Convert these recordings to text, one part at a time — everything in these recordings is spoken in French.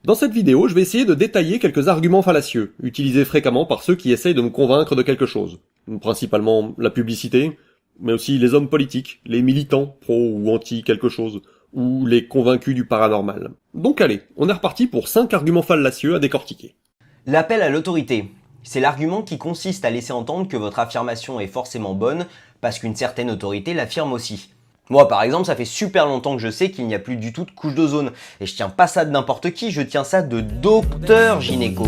Dans cette vidéo, je vais essayer de détailler quelques arguments fallacieux, utilisés fréquemment par ceux qui essayent de nous convaincre de quelque chose. Principalement la publicité, mais aussi les hommes politiques, les militants pro ou anti quelque chose, ou les convaincus du paranormal. Donc allez, on est reparti pour 5 arguments fallacieux à décortiquer. L'appel à l'autorité. C'est l'argument qui consiste à laisser entendre que votre affirmation est forcément bonne parce qu'une certaine autorité l'affirme aussi. Moi par exemple, ça fait super longtemps que je sais qu'il n'y a plus du tout de couche d'ozone. Et je tiens pas ça de n'importe qui, je tiens ça de docteur gynéco.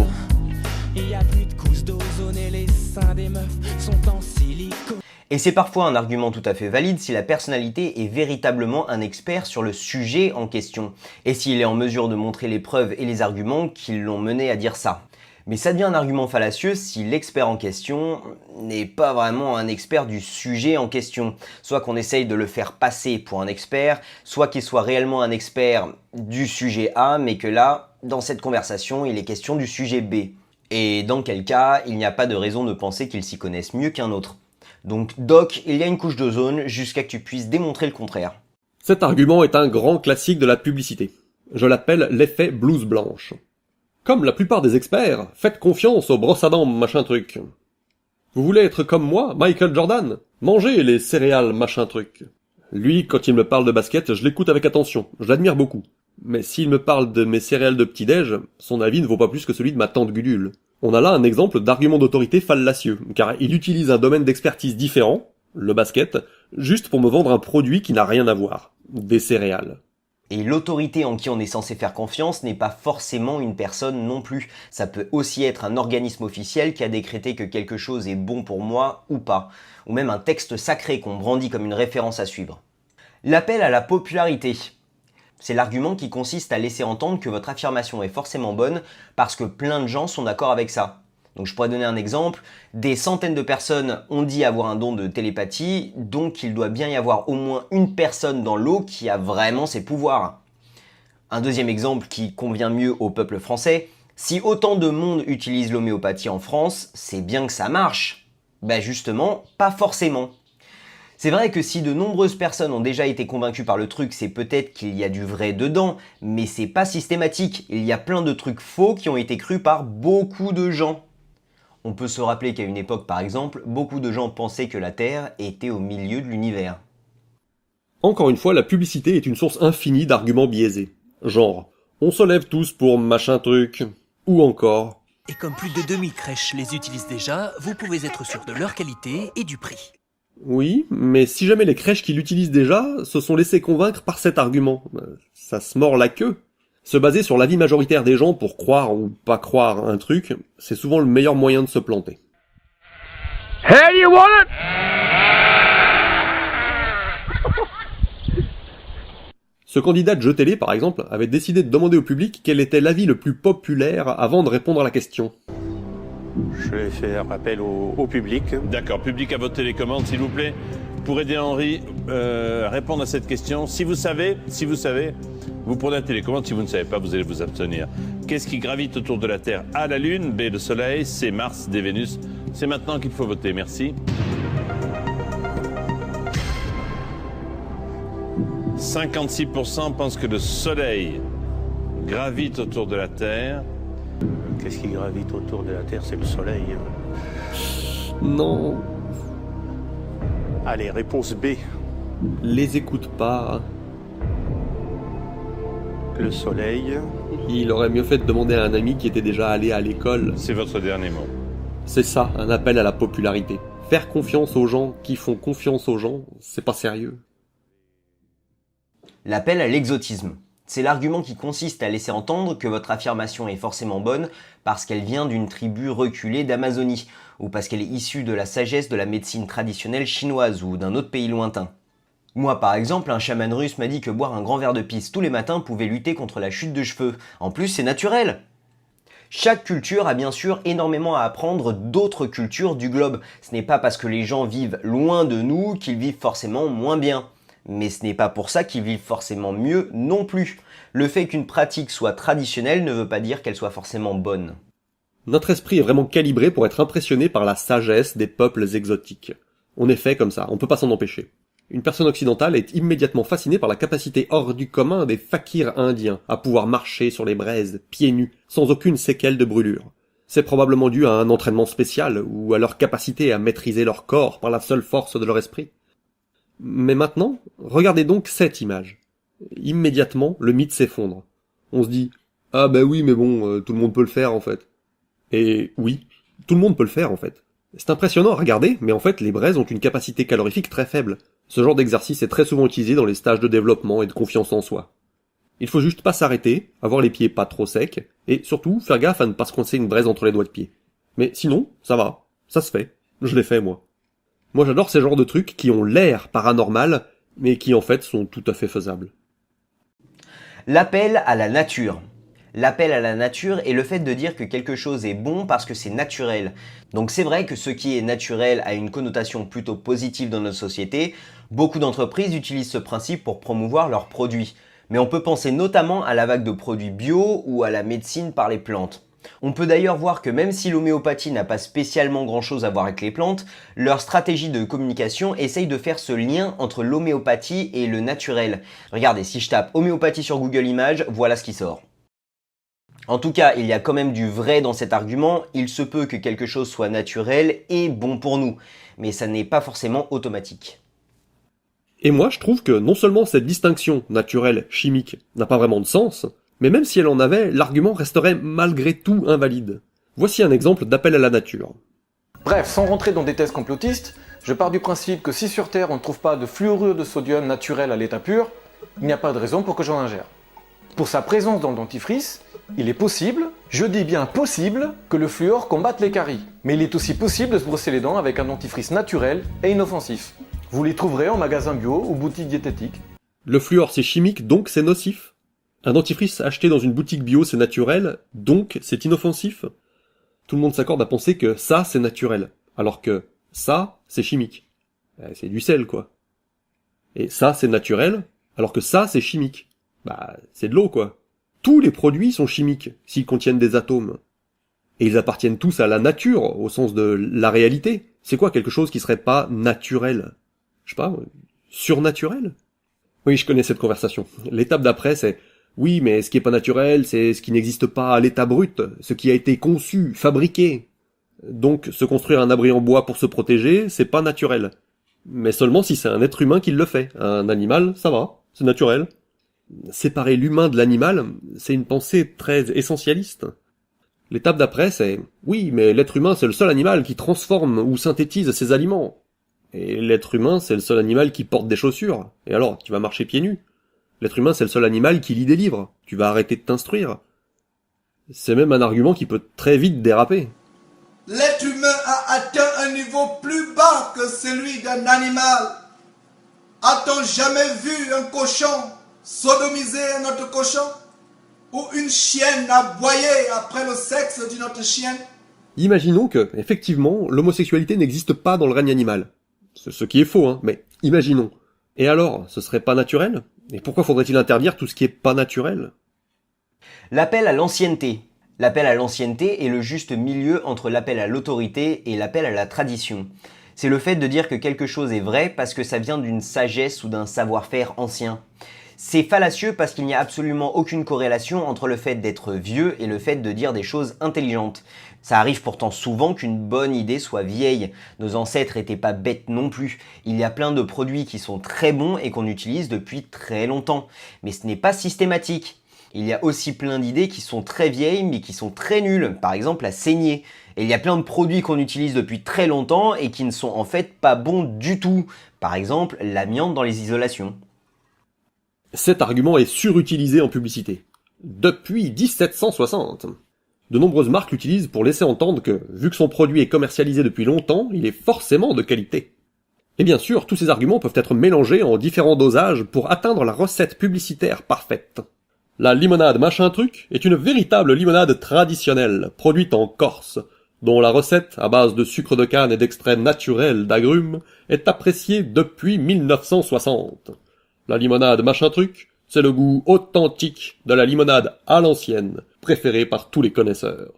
Il y a plus de couche d'ozone et les seins des meufs sont en silicone. Et c'est parfois un argument tout à fait valide si la personnalité est véritablement un expert sur le sujet en question, et s'il est en mesure de montrer les preuves et les arguments qui l'ont mené à dire ça. Mais ça devient un argument fallacieux si l'expert en question n'est pas vraiment un expert du sujet en question. Soit qu'on essaye de le faire passer pour un expert, soit qu'il soit réellement un expert du sujet A, mais que là, dans cette conversation, il est question du sujet B. Et dans quel cas, il n'y a pas de raison de penser qu'il s'y connaisse mieux qu'un autre. Donc Doc, il y a une couche d'ozone jusqu'à que tu puisses démontrer le contraire. Cet argument est un grand classique de la publicité. Je l'appelle l'effet blouse blanche. Comme la plupart des experts, faites confiance aux brosses à dents machin truc. Vous voulez être comme moi, Michael Jordan? Mangez les céréales machin truc. Lui, quand il me parle de basket, je l'écoute avec attention, je l'admire beaucoup. Mais s'il me parle de mes céréales de petit-déj, son avis ne vaut pas plus que celui de ma tante Gudule. On a là un exemple d'argument d'autorité fallacieux, car il utilise un domaine d'expertise différent, le basket, juste pour me vendre un produit qui n'a rien à voir, des céréales. Et l'autorité en qui on est censé faire confiance n'est pas forcément une personne non plus. Ça peut aussi être un organisme officiel qui a décrété que quelque chose est bon pour moi ou pas. Ou même un texte sacré qu'on brandit comme une référence à suivre. L'appel à la popularité. C'est l'argument qui consiste à laisser entendre que votre affirmation est forcément bonne parce que plein de gens sont d'accord avec ça. Donc je pourrais donner un exemple, des centaines de personnes ont dit avoir un don de télépathie, donc il doit bien y avoir au moins une personne dans l'eau qui a vraiment ces pouvoirs. Un deuxième exemple qui convient mieux au peuple français, si autant de monde utilise l'homéopathie en France, c'est bien que ça marche. Ben justement, pas forcément. C'est vrai que si de nombreuses personnes ont déjà été convaincues par le truc, c'est peut-être qu'il y a du vrai dedans, mais c'est pas systématique, il y a plein de trucs faux qui ont été crus par beaucoup de gens. On peut se rappeler qu'à une époque, par exemple, beaucoup de gens pensaient que la Terre était au milieu de l'univers. Encore une fois, la publicité est une source infinie d'arguments biaisés. Genre, on se lève tous pour machin truc, ou encore... Et comme plus de 2000 crèches les utilisent déjà, vous pouvez être sûr de leur qualité et du prix. Oui, mais si jamais les crèches qui l'utilisent déjà se sont laissées convaincre par cet argument, ça se mord la queue. Se baser sur l'avis majoritaire des gens pour croire ou pas croire un truc, c'est souvent le meilleur moyen de se planter. Hey, you want it? Ce candidat de jeu télé, par exemple, avait décidé de demander au public quel était l'avis le plus populaire avant de répondre à la question. Je vais faire appel au public. D'accord, public à votre télécommande, s'il vous plaît. Pour aider Henri à répondre à cette question, si vous savez, vous prenez la télécommande. Si vous ne savez pas, vous allez vous abstenir. Qu'est-ce qui gravite autour de la Terre? A, la Lune, B, le Soleil, C, Mars, D, Vénus. C'est maintenant qu'il faut voter, merci. 56% pensent que le Soleil gravite autour de la Terre. Qu'est-ce qui gravite autour de la Terre? C'est le Soleil. Non, Allez, réponse B. les écoute pas. Le Soleil. Il aurait mieux fait de demander à un ami qui était déjà allé à l'école. C'est votre dernier mot. C'est ça, un appel à la popularité. Faire confiance aux gens qui font confiance aux gens, c'est pas sérieux. L'appel à l'exotisme. C'est l'argument qui consiste à laisser entendre que votre affirmation est forcément bonne parce qu'elle vient d'une tribu reculée d'Amazonie, ou parce qu'elle est issue de la sagesse de la médecine traditionnelle chinoise ou d'un autre pays lointain. Moi par exemple, un chaman russe m'a dit que boire un grand verre de pisse tous les matins pouvait lutter contre la chute de cheveux. En plus, c'est naturel. Chaque culture a bien sûr énormément à apprendre d'autres cultures du globe. Ce n'est pas parce que les gens vivent loin de nous qu'ils vivent forcément moins bien. Mais ce n'est pas pour ça qu'ils vivent forcément mieux non plus. Le fait qu'une pratique soit traditionnelle ne veut pas dire qu'elle soit forcément bonne. Notre esprit est vraiment calibré pour être impressionné par la sagesse des peuples exotiques. On est fait comme ça, on peut pas s'en empêcher. Une personne occidentale est immédiatement fascinée par la capacité hors du commun des fakirs indiens à pouvoir marcher sur les braises, pieds nus, sans aucune séquelle de brûlure. C'est probablement dû à un entraînement spécial ou à leur capacité à maîtriser leur corps par la seule force de leur esprit. Mais maintenant, regardez donc cette image. Immédiatement, le mythe s'effondre. On se dit « Ah bah oui, mais bon, tout le monde peut le faire en fait. » Et oui, tout le monde peut le faire en fait. C'est impressionnant à regarder, mais en fait, les braises ont une capacité calorifique très faible. Ce genre d'exercice est très souvent utilisé dans les stages de développement et de confiance en soi. Il faut juste pas s'arrêter, avoir les pieds pas trop secs, et surtout faire gaffe à ne pas se coincer une braise entre les doigts de pied. Mais sinon, ça va, ça se fait. Je l'ai fait moi. Moi j'adore ces genres de trucs qui ont l'air paranormal, mais qui en fait sont tout à fait faisables. L'appel à la nature. L'appel à la nature est le fait de dire que quelque chose est bon parce que c'est naturel. Donc c'est vrai que ce qui est naturel a une connotation plutôt positive dans notre société. Beaucoup d'entreprises utilisent ce principe pour promouvoir leurs produits. Mais on peut penser notamment à la vague de produits bio ou à la médecine par les plantes. On peut d'ailleurs voir que même si l'homéopathie n'a pas spécialement grand chose à voir avec les plantes, leur stratégie de communication essaye de faire ce lien entre l'homéopathie et le naturel. Regardez, si je tape homéopathie sur Google Images, voilà ce qui sort. En tout cas, il y a quand même du vrai dans cet argument, il se peut que quelque chose soit naturel et bon pour nous, mais ça n'est pas forcément automatique. Et moi je trouve que non seulement cette distinction naturelle-chimique n'a pas vraiment de sens, mais même si elle en avait, l'argument resterait malgré tout invalide. Voici un exemple d'appel à la nature. Bref, sans rentrer dans des thèses complotistes, je pars du principe que si sur Terre on ne trouve pas de fluorure de sodium naturel à l'état pur, il n'y a pas de raison pour que j'en ingère. Pour sa présence dans le dentifrice, il est possible, je dis bien possible, que le fluor combatte les caries. Mais il est aussi possible de se brosser les dents avec un dentifrice naturel et inoffensif. Vous les trouverez en magasin bio ou boutique diététique. Le fluor c'est chimique, donc c'est nocif. Un dentifrice acheté dans une boutique bio c'est naturel, donc c'est inoffensif. Tout le monde s'accorde à penser que ça c'est naturel, alors que ça c'est chimique. C'est du sel quoi. Et ça c'est naturel, alors que ça c'est chimique. Bah c'est de l'eau quoi. Tous les produits sont chimiques, s'ils contiennent des atomes. Et ils appartiennent tous à la nature, au sens de la réalité. C'est quoi quelque chose qui serait pas naturel? Je sais pas, surnaturel? Oui, je connais cette conversation. L'étape d'après, c'est « Oui, mais ce qui est pas naturel, c'est ce qui n'existe pas à l'état brut, ce qui a été conçu, fabriqué. Donc, se construire un abri en bois pour se protéger, c'est pas naturel. Mais seulement si c'est un être humain qui le fait. Un animal, ça va, c'est naturel. » Séparer l'humain de l'animal, c'est une pensée très essentialiste. L'étape d'après, c'est « Oui, mais l'être humain, c'est le seul animal qui transforme ou synthétise ses aliments. » Et l'être humain, c'est le seul animal qui porte des chaussures. Et alors, tu vas marcher pieds nus. L'être humain, c'est le seul animal qui lit des livres. Tu vas arrêter de t'instruire. C'est même un argument qui peut très vite déraper. L'être humain a atteint un niveau plus bas que celui d'un animal. A-t-on jamais vu un cochon sodomiser un autre cochon? Ou une chienne aboyer après le sexe d'une autre chienne? Imaginons que, effectivement, l'homosexualité n'existe pas dans le règne animal. Ce qui est faux, hein, mais imaginons. Et alors, ce serait pas naturel? Et pourquoi faudrait-il interdire tout ce qui est pas naturel? L'appel à l'ancienneté. L'appel à l'ancienneté est le juste milieu entre l'appel à l'autorité et l'appel à la tradition. C'est le fait de dire que quelque chose est vrai parce que ça vient d'une sagesse ou d'un savoir-faire ancien. C'est fallacieux parce qu'il n'y a absolument aucune corrélation entre le fait d'être vieux et le fait de dire des choses intelligentes. Ça arrive pourtant souvent qu'une bonne idée soit vieille. Nos ancêtres étaient pas bêtes non plus. Il y a plein de produits qui sont très bons et qu'on utilise depuis très longtemps. Mais ce n'est pas systématique. Il y a aussi plein d'idées qui sont très vieilles mais qui sont très nulles. Par exemple la saignée. Et il y a plein de produits qu'on utilise depuis très longtemps et qui ne sont en fait pas bons du tout. Par exemple l'amiante dans les isolations. Cet argument est surutilisé en publicité. Depuis 1760. De nombreuses marques l'utilisent pour laisser entendre que, vu que son produit est commercialisé depuis longtemps, il est forcément de qualité. Et bien sûr, tous ces arguments peuvent être mélangés en différents dosages pour atteindre la recette publicitaire parfaite. La limonade machin truc est une véritable limonade traditionnelle, produite en Corse, dont la recette, à base de sucre de canne et d'extrait naturel d'agrumes, est appréciée depuis 1960. La limonade machin truc, c'est le goût authentique de la limonade à l'ancienne, préférée par tous les connaisseurs.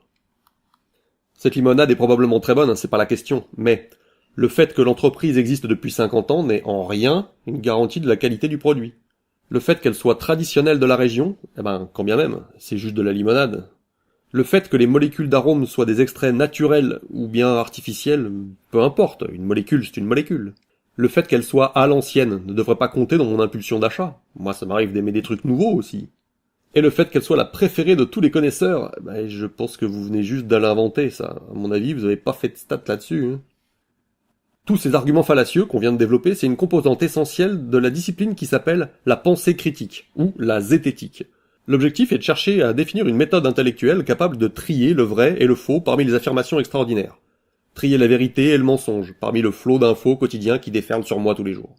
Cette limonade est probablement très bonne, c'est pas la question, mais Le fait que l'entreprise existe depuis 50 ans n'est en rien une garantie de la qualité du produit. Le fait qu'elle soit traditionnelle de la région, quand bien même, c'est juste de la limonade. Le fait que les molécules d'arômes soient des extraits naturels ou bien artificiels, peu importe, une molécule c'est une molécule. Le fait qu'elle soit à l'ancienne ne devrait pas compter dans mon impulsion d'achat. Moi ça m'arrive d'aimer des trucs nouveaux aussi. Et le fait qu'elle soit la préférée de tous les connaisseurs, je pense que vous venez juste de l'inventer ça. À mon avis, vous avez pas fait de stats là-dessus. Hein. Tous ces arguments fallacieux qu'on vient de développer, c'est une composante essentielle de la discipline qui s'appelle la pensée critique, ou la zététique. L'objectif est de chercher à définir une méthode intellectuelle capable de trier le vrai et le faux parmi les affirmations extraordinaires. Trier la vérité et le mensonge parmi le flot d'infos quotidiens qui déferlent sur moi tous les jours.